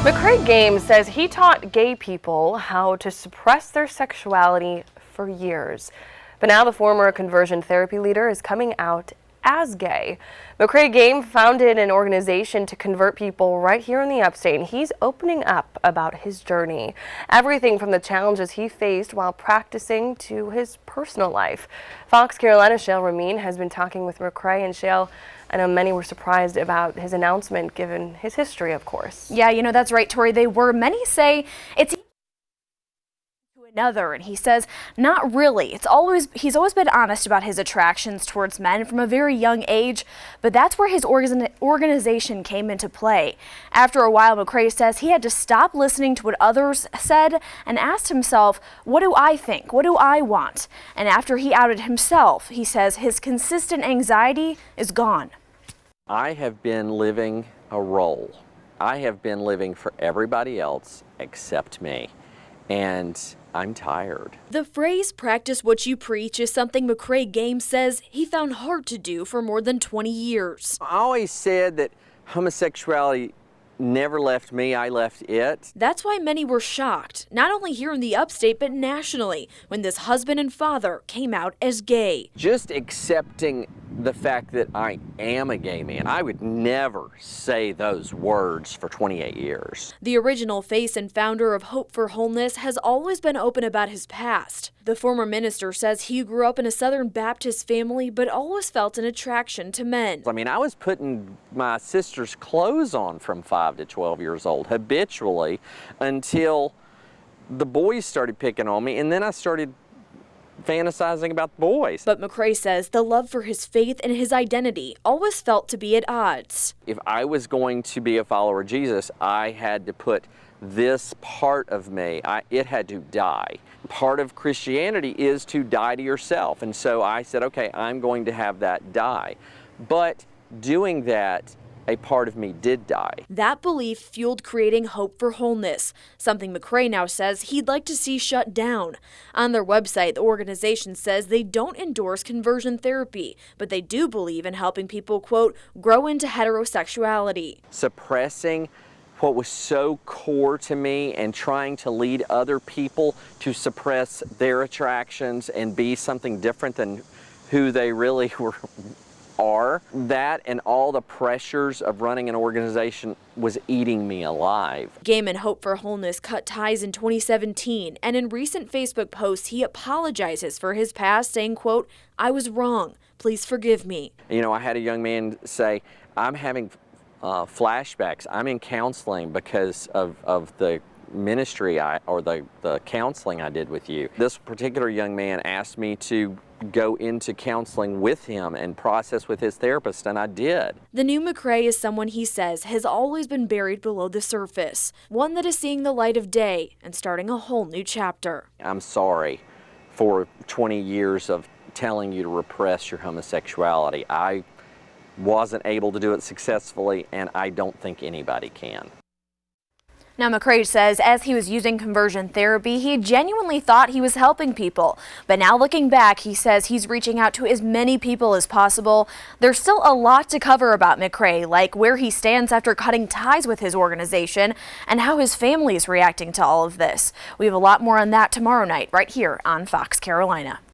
MCKRAE Games says he taught gay people how to suppress their sexuality for years. But now the former conversion therapy leader is coming out as gay. MCKRAE Games founded an organization to convert people right here in the Upstate, and he's opening up about his journey. Everything from the challenges he faced while practicing to his personal life. Fox Carolina's SHALE REMIEN has been talking with MCKRAE, and SHALE, I know many were surprised about his announcement given his history, of course. Yeah, you know, that's right, Tori. They were. Many say it's to another, and he says not really. He's always been honest about his attractions towards men from a very young age, but that's where his organization came into play. After a while, MCKRAE says he had to stop listening to what others said and asked himself, what do I think? What do I want? And after he outed himself, he says his consistent anxiety is gone. I have been living a role. I have been living for everybody else except me, and I'm tired. The phrase "practice what you preach" is something MCKRAE Games says he found hard to do for more than 20 years. I always said that homosexuality never left me, I left it. That's why many were shocked, not only here in the Upstate, but nationally, when this husband and father came out as gay. Just accepting the fact that I am a gay man. I would never say those words for 28 years. The original face and founder of Hope for Wholeness has always been open about his past. The former minister says he grew up in a Southern Baptist family, but always felt an attraction to men. I mean, I was putting my sister's clothes on from 5 to 12 years old habitually until the boys started picking on me, and then I started fantasizing about boys. But MCKRAE says the love for his faith and his identity always felt to be at odds. If I was going to be a follower of Jesus, I had to put this part of me, it had to die. Part of Christianity is to die to yourself. And so I said, okay, I'm going to have that die. But doing that, a part of me did die. That belief fueled creating Hope for Wholeness, something MCKRAE now says he'd like to see shut down. On their website, the organization says they don't endorse conversion therapy, but they do believe in helping people, quote, grow into heterosexuality. Suppressing what was so core to me and trying to lead other people to suppress their attractions and be something different than who they really are. That and all the pressures of running an organization was eating me alive. Game and Hope for Wholeness cut ties in 2017, and in recent Facebook posts, he apologizes for his past, saying, quote, I was wrong. Please forgive me. You know, I had a young man say, I'm having flashbacks. I'm in counseling because of the ministry or the counseling I did with you. This particular young man asked me to go into counseling with him and process with his therapist, and I did. The new MCKRAE is someone he says has always been buried below the surface, one that is seeing the light of day and starting a whole new chapter. I'm sorry for 20 years of telling you to repress your homosexuality. I wasn't able to do it successfully, and I don't think anybody can. Now, MCKRAE says as he was using conversion therapy, he genuinely thought he was helping people. But now looking back, he says he's reaching out to as many people as possible. There's still a lot to cover about MCKRAE, like where he stands after cutting ties with his organization and how his family is reacting to all of this. We have a lot more on that tomorrow night right here on Fox Carolina.